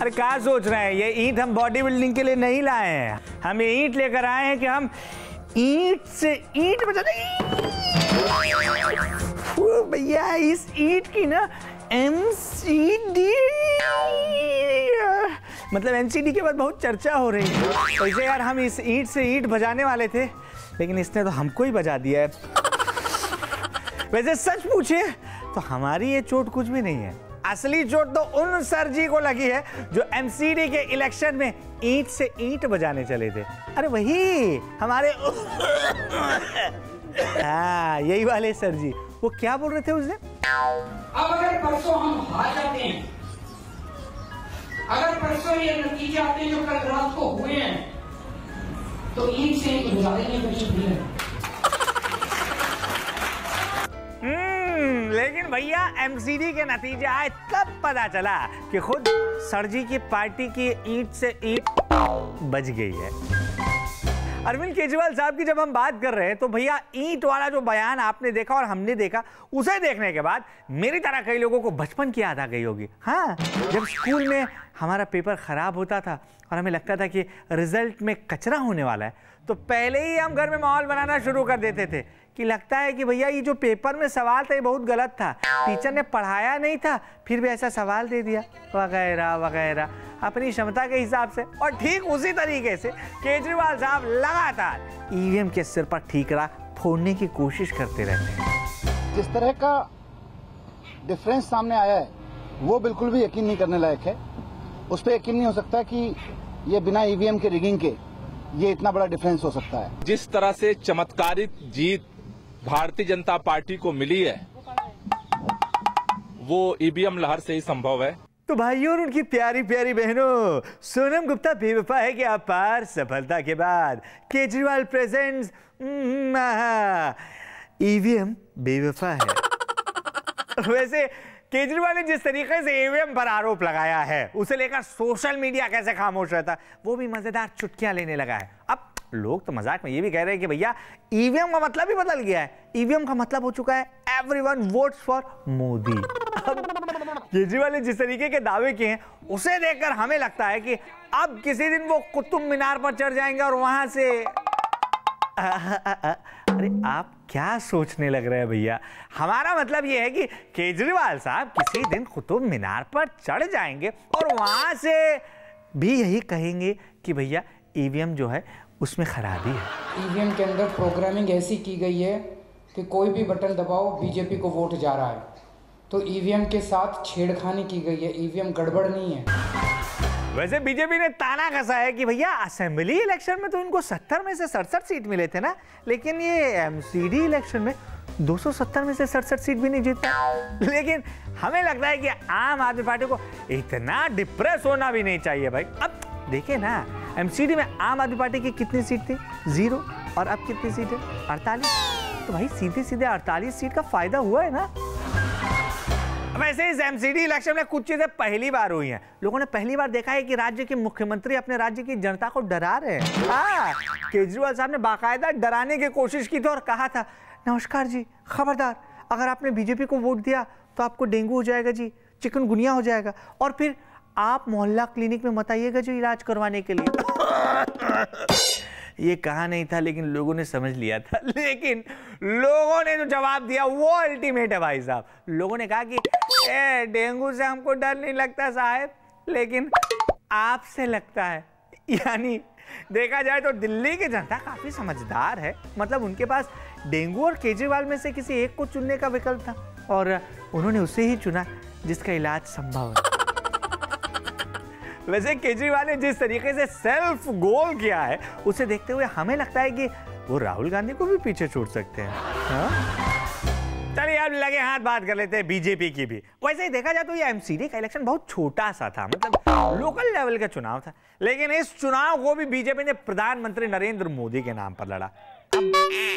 अरे क्या सोच रहे हैं, ये ईंट हम बॉडी बिल्डिंग के लिए नहीं लाए हैं। हम ये ईंट लेकर आए हैं कि हम ईंट से ईंट बजाते। भैया इस ईंट की ना एमसीडी, मतलब एमसीडी के बाद बहुत चर्चा हो रही है। वैसे यार हम इस ईंट से ईंट बजाने वाले थे, लेकिन इसने तो हमको ही बजा दिया है। वैसे सच पूछे तो हमारी ये चोट कुछ भी नहीं है। असली चोट तो उन सर जी को लगी है जो एमसीडी के इलेक्शन में ईंट से ईंट बजाने चले थे। अरे वही हमारे हाँ यही वाले सर जी। वो क्या बोल रहे थे उसने? अब अगर परसों हम हार जाते हैं, अगर परसों ये नतीजे आते हैं जो कल रात को हुए हैं, तो ईंट से ईंट बजा देंगे। लेकिन भैया एमसीडी के नतीजे आए तब पता चला कि खुद सर जी की पार्टी की ईंट से ईंट बज गई है। अरविंद केजरीवाल साहब की जब हम बात कर रहे हैं तो भैया ईंट वाला जो बयान आपने देखा और हमने देखा, उसे देखने के बाद मेरी तरह कई लोगों को बचपन की याद आ गई होगी। हाँ, जब स्कूल में हमारा पेपर खराब होता था और हमें लगता था कि रिजल्ट में कचरा होने वाला है, तो पहले ही हम घर में माहौल बनाना शुरू कर देते थे कि लगता है कि भैया ये जो पेपर में सवाल था ये बहुत गलत था, टीचर ने पढ़ाया नहीं था, फिर भी ऐसा सवाल दे दिया, वगैरह वगैरह, अपनी क्षमता के हिसाब से। और ठीक उसी तरीके से केजरीवाल साहब लगातार ईवीएम के सिर पर ठीकरा फोड़ने की कोशिश करते रहते हैं। जिस तरह का डिफरेंस सामने आया है वो बिल्कुल भी यकीन नहीं करने लायक है। उस पर यकीन नहीं हो सकता कि ये बिना ईवीएम के रिगिंग के ये इतना बड़ा डिफरेंस हो सकता है। जिस तरह से चमत्कारिक जीत भारतीय जनता पार्टी को मिली है वो ईवीएम लहर से ही संभव है। तो भाइयों और उनकी प्यारी प्यारी बहनों, सोनम गुप्ता बेवफा है कि अपार सफलता के बाद केजरीवाल प्रेजेंट्स ईवीएम बेवफा है। वैसे केजरीवाल ने जिस तरीके से ईवीएम पर आरोप लगाया है, उसे लेकर सोशल मीडिया कैसे खामोश रहता, वो भी मजेदार चुटकियां लेने लगा है। अब लोग तो मजाक में ये भी कह रहे हैं कि भैया ईवीएम का मतलब ही बदल गया है। ईवीएम का मतलब हो चुका है एवरीवन वोट्स फॉर मोदी। अब केजरीवाल ने जिस तरीके के दावे किए हैं, उसे देखकर हमें लगता है कि अब किसी दिन वो कुतुब मीनार पर चढ़ जाएंगे और वहां से अरे आप क्या सोचने लग रहे हैं भैया? हमारा मतलब ये है कि केजरीवाल साहब किसी दिन कुतुब मीनार पर चढ़ जाएंगे और वहां से भी यही कहेंगे कि भैया ईवीएम जो है उसमें खराबी है। ईवीएम के अंदर प्रोग्रामिंग ऐसी की गई है कि कोई भी बटन दबाओ बीजेपी को वोट जा रहा है। तो ईवीएम के साथ छेड़खानी की गई है, ईवीएम गड़बड़ नहीं है। वैसे बीजेपी ने ताना कसा है कि भैया असेंबली इलेक्शन में तो इनको 70 में से 67 सीट मिले थे ना, लेकिन ये एमसीडी इलेक्शन में 270 में से 67 सीट भी नहीं जीता। लेकिन हमें लगता है कि आम आदमी पार्टी को इतना डिप्रेस होना भी नहीं चाहिए भाई। अब देखिए ना, एमसीडी में आम आदमी पार्टी की कितनी सीट थी? 0। और अब कितनी सीट है? 48। तो भाई सीधे सीधे 48 सीट का फायदा हुआ है ना। वैसे इस एमसीडी इलेक्शन में कुछ चीजें पहली बार हुई हैं। लोगों ने पहली बार देखा है कि राज्य के मुख्यमंत्री अपने राज्य की जनता को डरा रहे हैं। हाँ, केजरीवाल साहब ने बाकायदा डराने की कोशिश की थी और कहा था, नमस्कार जी, खबरदार, अगर आपने बीजेपी को वोट दिया तो आपको डेंगू हो जाएगा जी, चिकनगुनिया हो जाएगा, और फिर आप मोहल्ला क्लिनिक में मत आइएगा जो इलाज करवाने के लिए। ये कहा नहीं था, लेकिन लोगों ने समझ लिया था। लेकिन लोगों ने जो जवाब दिया वो अल्टीमेट है भाई साहब। लोगों ने कहा कि डेंगू से हमको डर नहीं लगता साहब, लेकिन आपसे लगता है। यानी देखा जाए तो दिल्ली की जनता काफी समझदार है। मतलब उनके पास डेंगू और केजरीवाल में से किसी एक को चुनने का विकल्प था और उन्होंने उसे ही चुना जिसका इलाज संभव है। वैसे केजरीवाल ने जिस तरीके से सेल्फ गोल किया है, उसे देखते हुए हमें लगता है कि वो राहुल गांधी को भी पीछे छोड़ सकते हैं। चलिए अब लगे हाथ बात कर लेते हैं बीजेपी की भी। वैसे ही देखा जाए तो ये एमसीडी का इलेक्शन बहुत छोटा सा था, मतलब लोकल लेवल का चुनाव था, लेकिन इस चुनाव को भी बीजेपी ने प्रधानमंत्री नरेंद्र मोदी के नाम पर लड़ा। अब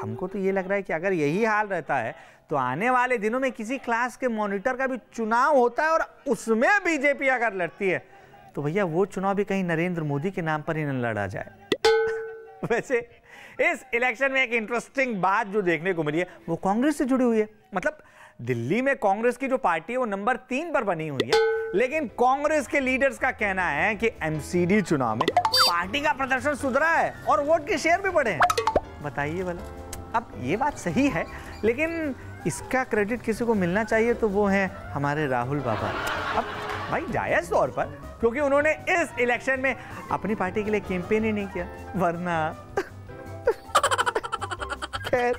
हमको तो ये लग रहा है कि अगर यही हाल रहता है तो आने वाले दिनों में किसी क्लास के मॉनिटर का भी चुनाव होता है और उसमें बीजेपी अगर लड़ती है तो भैया वो चुनाव भी कहीं नरेंद्र मोदी के नाम पर ही न लड़ा जाए। वैसे इस इलेक्शन में एक इंटरेस्टिंग बात जो देखने को मिली है वो कांग्रेस से जुड़ी हुई है। मतलब दिल्ली में कांग्रेस की जो पार्टी है वो नंबर 3 पर बनी हुई है, लेकिन कांग्रेस के लीडर्स का कहना है कि एमसीडी चुनाव में पार्टी का प्रदर्शन सुधरा है और वोट के शेयर भी बढ़े हैं। बताइए भला, अब ये बात सही है, लेकिन इसका क्रेडिट किसी को मिलना चाहिए तो वो है हमारे राहुल बाबा। अब भाई जायज तौर पर, क्योंकि उन्होंने इस इलेक्शन में अपनी पार्टी के लिए कैंपेन ही नहीं किया, वरना खैर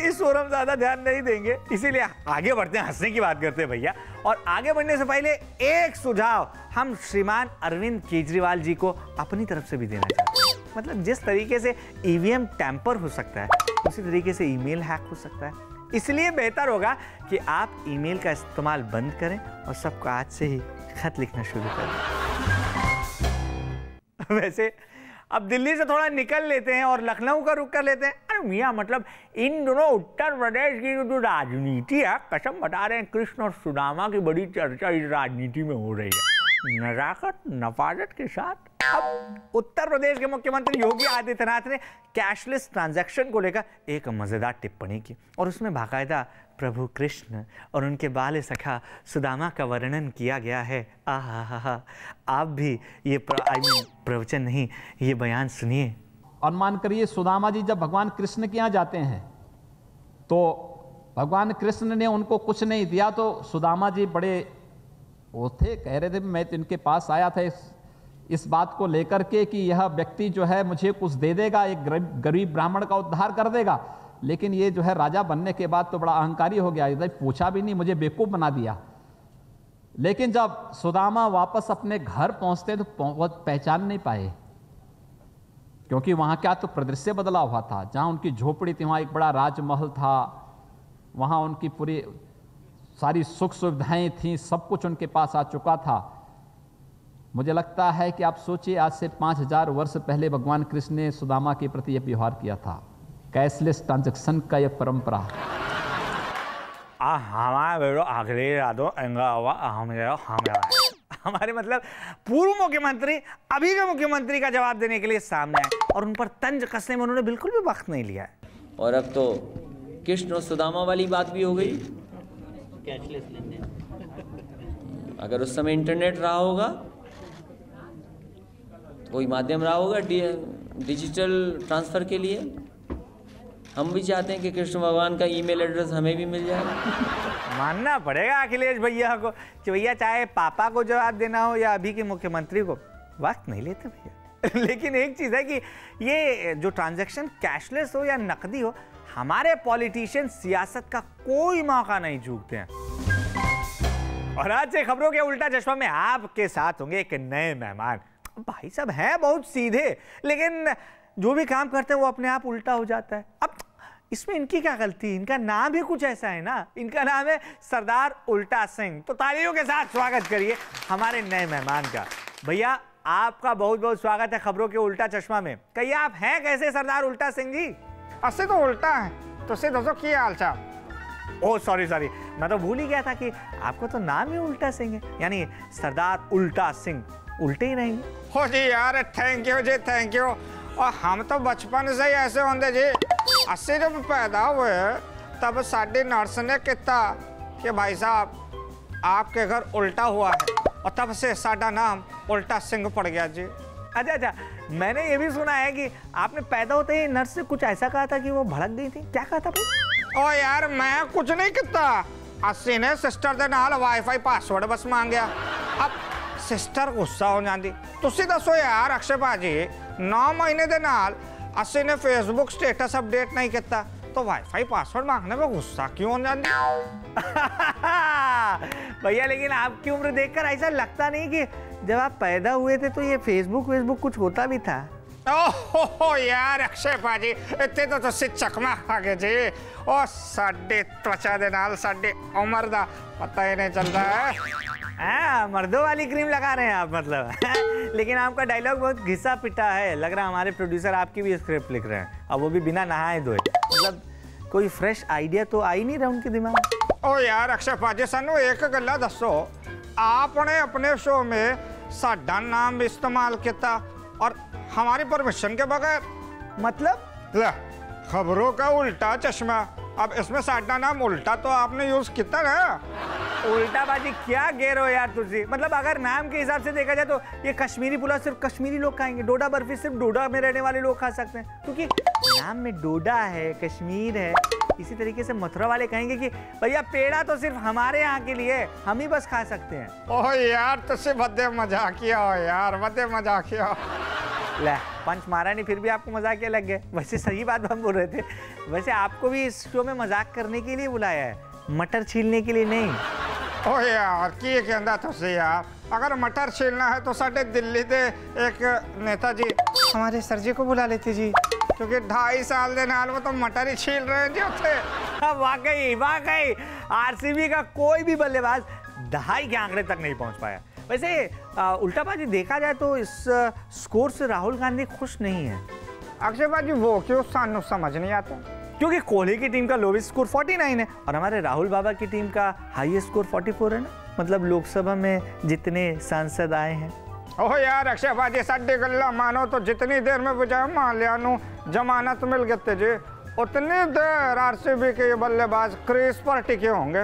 इस ओर हम ज्यादा ध्यान नहीं देंगे, इसीलिए आगे बढ़ते हैं, हंसने की बात करते हैं भैया। और आगे बढ़ने से पहले एक सुझाव हम श्रीमान अरविंद केजरीवाल जी को अपनी तरफ से भी देना चाहते हैं। मतलब जिस तरीके से ईवीएम टैंपर हो सकता है, उसी तरीके से ईमेल हैक हो सकता है, इसलिए बेहतर होगा कि आप ईमेल का इस्तेमाल बंद करें और सबको आज से ही खत लिखना शुरू करें। वैसे अब दिल्ली से थोड़ा निकल लेते हैं और लखनऊ का रुख कर लेते हैं। अरे मियाँ, मतलब इन दोनों उत्तर प्रदेश की जो राजनीति है, कसम बता रहे हैं, कृष्ण और सुदामा की बड़ी चर्चा इस राजनीति में हो रही है, नजाकत नफाजत के साथ। अब उत्तर प्रदेश के मुख्यमंत्री योगी आदित्यनाथ ने कैशलेस ट्रांजैक्शन को लेकर एक मजेदार टिप्पणी की और उसमें बाकायदा प्रभु कृष्ण और उनके बाल सखा सुदामा का वर्णन किया गया है। आहा, आप भी ये प्रवचन नहीं, ये बयान सुनिए। और मान करिए सुदामा जी जब भगवान कृष्ण के यहाँ जाते हैं तो भगवान कृष्ण ने उनको कुछ नहीं दिया, तो सुदामा जी बड़े वो थे, कह रहे थे मैं तो इनके पास आया था इस बात को लेकर के कि यह व्यक्ति जो है मुझे कुछ दे देगा, एक गरीब ब्राह्मण का उद्धार कर देगा, लेकिन ये जो है राजा बनने के बाद तो बड़ा अहंकारी हो गया, इधर पूछा भी नहीं, मुझे बेवकूफ़ बना दिया। लेकिन जब सुदामा वापस अपने घर पहुंचते तो पहचान नहीं पाए, क्योंकि वहाँ क्या तो परिदृश्य बदला हुआ था। जहाँ उनकी झोपड़ी थी वहाँ एक बड़ा राजमहल था, वहाँ उनकी पूरी सारी सुख सुविधाएं थीं, सब कुछ उनके पास आ चुका था। मुझे लगता है कि आप सोचिए, आज से 5000 वर्ष पहले भगवान कृष्ण ने सुदामा के प्रति यह व्यवहार किया था, कैशलेस ट्रांजैक्शन का यह परंपरा। हमारे मतलब पूर्व मुख्यमंत्री अभी के मुख्यमंत्री का जवाब देने के लिए सामने आए और उन पर तंज कसने में उन्होंने बिल्कुल भी वक्त नहीं लिया। और अब तो कृष्ण और सुदामा वाली बात भी हो गई। कैशलेस लेनदेन, अगर उस समय इंटरनेट रहा होगा, कोई माध्यम रहा होगा डिजिटल ट्रांसफर के लिए, हम भी चाहते हैं कि कृष्ण भगवान का ईमेल एड्रेस हमें भी मिल जाए। मानना पड़ेगा अखिलेश भैया को कि भैया चाहे पापा को जवाब देना हो या अभी के मुख्यमंत्री को, वक्त नहीं लेते भैया। लेकिन एक चीज है कि ये जो ट्रांजैक्शन कैशलेस हो या नकदी हो, हमारे पॉलिटिशियन सियासत का कोई मौका नहीं चूकते हैं। और आज से खबरों के उल्टा चश्मा में आपके साथ होंगे एक नए मेहमान। भाई साहब हैं बहुत सीधे, लेकिन जो भी काम करते हैं वो अपने आप उल्टा हो जाता है। अब इसमें इनकी क्या गलती, इनका नाम भी कुछ ऐसा है ना, इनका नाम है सरदार उल्टा सिंह। तो तालियों के साथ स्वागत करिए हमारे नए मेहमान का। भैया आपका बहुत बहुत स्वागत है खबरों के उल्टा चश्मा में। कहिए आप हैं कैसे सरदार उल्टा सिंह जी? अस्से तो उल्टा है, तो से दोस्तों की हाल चाल? ओह सॉरी, मैं तो भूल ही गया था कि आपको तो नाम ही उल्टा सिंह है, यानी सरदार उल्टा सिंह, उल्टे ही नहीं। हो जी यार, थैंक यू जी, थैंक यू। और हम तो बचपन से ही ऐसे होंगे जी। अस्से जब पैदा हुए तब साडी नर्स ने कहता कि भाई साहब आपके घर उल्टा हुआ है, और तब से साडा नाम उल्टा सिंह पड़ गया जी। अच्छा, मैंने ये भी सुना है कि आपने पैदा होते ही नर्स से कुछ ऐसा कहा था कि वो भड़क गई थी, क्या कहा था भाई? ओ यार मैं कुछ नहीं कहता, अस्सी ने सिस्टर के नाल वाईफाई पासवर्ड बस मांग गया। अब सिस्टर गुस्सा हो जाती। तुसी दसो यार अक्षय भाजी, 9 महीने के नाल अस्सी ने फेसबुक स्टेटस अपडेट नहीं किया तो वाईफाई पासवर्ड मांगने में गुस्सा क्यों हो जाती? भैया लेकिन आपकी उम्र देखकर ऐसा लगता नहीं कि जब आप पैदा हुए थे तो ये फेसबुक कुछ होता भी था। ओहो यार अक्षय भाजी, इतने तो तुसी चकमा खा गए जी। ओ साडे त्वचा दे नाल साडे उम्र दा पता ही नहीं चलता है। हाँ, मर्दों वाली क्रीम लगा रहे हैं आप मतलब। लेकिन आपका डायलॉग बहुत घिसा पिटा है, लग रहा है हमारे प्रोड्यूसर आपकी भी स्क्रिप्ट लिख रहे हैं, और वो भी बिना नहाए धोए। मतलब कोई फ्रेश आइडिया तो आ ही नहीं रहा उनके दिमाग में। ओ यार अक्षय भाजी, सानू एक गल्ला दसो, आपने अपने शो में साडा नाम इस्तेमाल किया और हमारी परमिशन के बगैर? मतलब खबरों का उल्टा चश्मा अब इसमें साडा नाम उल्टा तो आपने यूज किया ना। उल्टा बाजी क्या कह रहे हो यार तुझे? मतलब अगर नाम के हिसाब से देखा जाए तो ये कश्मीरी पुलाव सिर्फ कश्मीरी लोग खाएंगे, डोडा बर्फी सिर्फ डोडा में रहने वाले लोग खा सकते हैं, क्योंकि नाम में डोडा है, कश्मीर है। इसी तरीके से मथुरा वाले कहेंगे कि भैया पेड़ा तो सिर्फ हमारे यहाँ के लिए, हम ही बस खा सकते हैं। ओह यार तुझसे बदे मजाकिया हो यार, बदे मजाकिया। ले पंच मारा नहीं, फिर भी आपको मजाकिया लग गए। वैसे सही बात हम बोल रहे थे। वैसे आपको भी इस शो में मजाक करने के लिए बुलाया है, मटर छीलने के लिए नहीं। ओ यार की कहता तुझसे यार, अगर मटर छीलना है तो साढ़े दिल्ली के एक नेताजी हमारे सर जी को बुला लेते जी, क्योंकि 2.5 साल के नाल वो तो मटर ही छील रहे हैं जी उत्थे। वाकई वाकई आरसीबी का कोई भी बल्लेबाज 2.5 के आंकड़े तक नहीं पहुंच पाया। वैसे उल्टा बाजी देखा जाए तो इस स्कोर से राहुल गांधी खुश नहीं है। अक्षय बाजी वो क्यों सानू समझ नहीं आता, क्योंकि कोहली की टीम का लोवेस्ट स्कोर 49 है और हमारे राहुल बाबा की टीम का हाईएस्ट स्कोर 44 है ना। मतलब लोकसभा में जितने सांसद आए हैं। ओह यार अक्षय बाजी साडी गल्ला मानो तो जितनी देर में विजय माल्या नु जमानत मिल गई जी, उतनी देर आरसीबी के ये बल्लेबाज क्रीज पर टिके होंगे।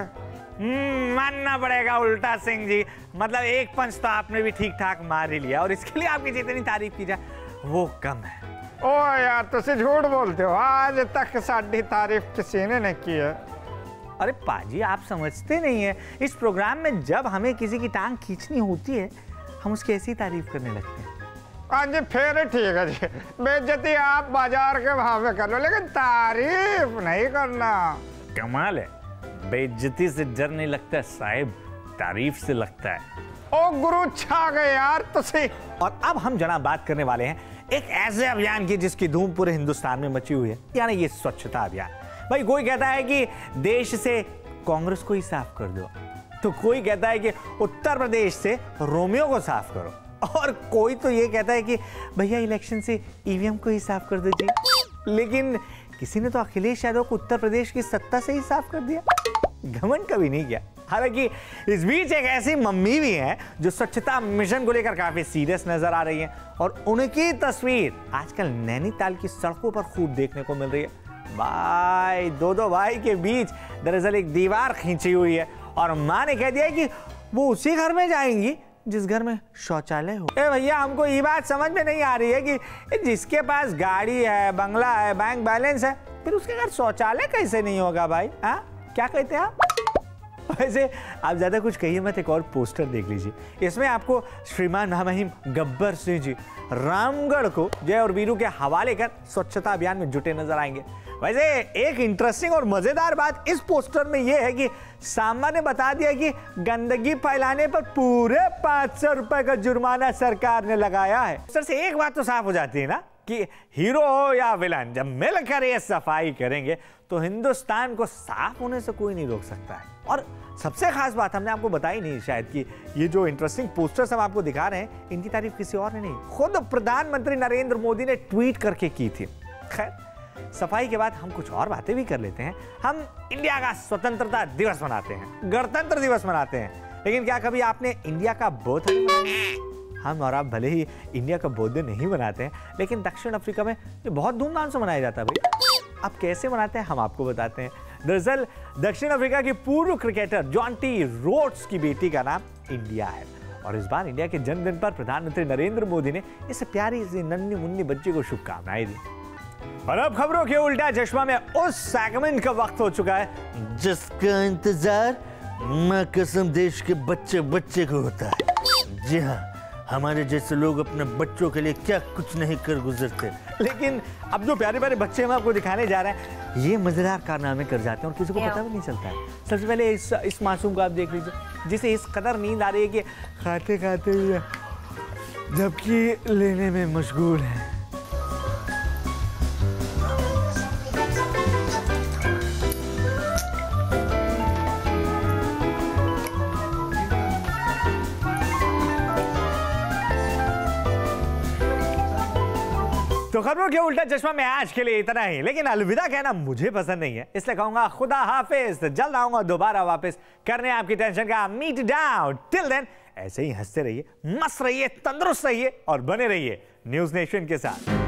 मानना पड़ेगा उल्टा सिंह जी, मतलब एक पंच तो आपने भी ठीक ठाक मार ही लिया और इसके लिए आपकी जितनी तारीफ की जाए वो कम है। ओ यार तुम झूठ बोलते हो, आज तक साडी तारीफ किसी ने नहीं की है। अरे पाजी आप समझते नहीं है, इस प्रोग्राम में जब हमें किसी की टांग खींचनी होती है हम उसकी ऐसी तारीफ करने लगते हैं। हाँ जी फिर ठीक है जी, बेइज्जती आप बाजार के भाव में कर लो लेकिन तारीफ नहीं करना। कमाल है, बेइज्जती से डर नहीं लगता साहिब, तारीफ से लगता है। ओ गुरु छा गए यार तुसी। और अब हम जनाब बात करने वाले हैं एक ऐसे अभियान की जिसकी धूम पूरे हिंदुस्तान में मची हुई है, यानी ये स्वच्छता अभियान। भाई कोई कहता है कि देश से कांग्रेस को ही साफ कर दो, तो कोई कहता है कि उत्तर प्रदेश से रोमियो को साफ करो, और कोई तो ये कहता है कि भैया इलेक्शन से ईवीएम को ही साफ कर दीजिए। लेकिन किसी ने तो अखिलेश यादव को उत्तर प्रदेश की सत्ता से ही साफ कर दिया, घमंड कभी नहीं किया। हालांकि इस बीच एक ऐसी मम्मी भी है जो स्वच्छता मिशन को लेकर काफी सीरियस नजर आ रही है और उनकी तस्वीर आजकल नैनीताल की सड़कों पर खूब देखने को मिल रही है। भाई दो भाई के बीच दरअसल एक दीवार खींची हुई है और माँ ने कह दिया कि वो उसी घर में जाएंगी जिस घर में शौचालय हो। भैया हमको ये बात समझ में नहीं आ रही है कि जिसके पास गाड़ी है, बंगला है, बैंक बैलेंस है, फिर उसके घर शौचालय कैसे नहीं होगा भाई? हाँ क्या कहते हैं आप? वैसे आप ज्यादा कुछ कहिए मत, एक और पोस्टर देख लीजिए। इसमें आपको श्रीमान महामहिम गब्बर सिंह जी रामगढ़ को जय और वीरू के हवाले कर स्वच्छता अभियान में जुटे नजर आएंगे। वैसे एक इंटरेस्टिंग और मजेदार बात इस पोस्टर में यह है कि सामा ने बता दिया कि गंदगी फैलाने पर पूरे 500 रुपए का जुर्माना सरकार ने लगाया है। सर से एक बात तो साफ हो जाती है ना कि हीरो हो या विलन, जब मिलकर ये सफाई करेंगे तो हिंदुस्तान को साफ होने से कोई नहीं रोक सकता है। और सबसे खास बात हमने आपको बताई नहीं शायद कि ये जो इंटरेस्टिंग पोस्टर्स हम आपको दिखा रहे हैं इनकी तारीफ किसी और ने नहीं, खुद प्रधानमंत्री नरेंद्र मोदी ने ट्वीट करके की थी। खैर सफाई के बाद हम कुछ और बातें भी कर लेते हैं। हम इंडिया का स्वतंत्रता दिवस मनाते हैं, गणतंत्र दिवस मनाते हैं, लेकिन क्या कभी आपने इंडिया का बर्थडे मनाया? हम और आप भले ही इंडिया का बर्थडे नहीं मनाते हैं, लेकिन दक्षिण अफ्रीका में ये बहुत धूमधाम से मनाया जाता है भाई। अब कैसे मनाते हैं हम आपको बताते हैं। दरअसल दक्षिण अफ्रीका की पूर्व क्रिकेटर जॉन्टी रोड्स की बेटी का नाम इंडिया है और इस बार इंडिया के जन्मदिन पर प्रधानमंत्री नरेंद्र मोदी ने इस प्यारी सी नन्ही मुन्नी बच्ची को शुभकामनाएं दी। और अब खबरों के उल्टा चश्मा में उस सेगमेंट का वक्त हो चुका है जिसका इंतजार मां कसम देश के बच्चे बच्चे को होता है। जी हाँ, हमारे जैसे लोग अपने बच्चों के लिए क्या कुछ नहीं कर गुजरते, लेकिन अब जो प्यारे प्यारे बच्चे हम आपको दिखाने जा रहे हैं ये मजेदार कारनामे कर जाते हैं और किसी को पता भी नहीं चलता है। सबसे पहले इस मासूम को आप देख लीजिए जिसे इस कदर नींद आ रही है कि खाते खाते ही जबकि लेने में मशगूल है। तो खबरों के उल्टा चश्मा में आज के लिए इतना ही, लेकिन अलविदा कहना मुझे पसंद नहीं है, इसलिए कहूंगा खुदा हाफिज। जल्द आऊंगा दोबारा वापस करने आपकी टेंशन का मीट डाउन। टिल देन ऐसे ही हंसते रहिए, मस्त रहिए, तंदुरुस्त रहिए और बने रहिए न्यूज नेशन के साथ।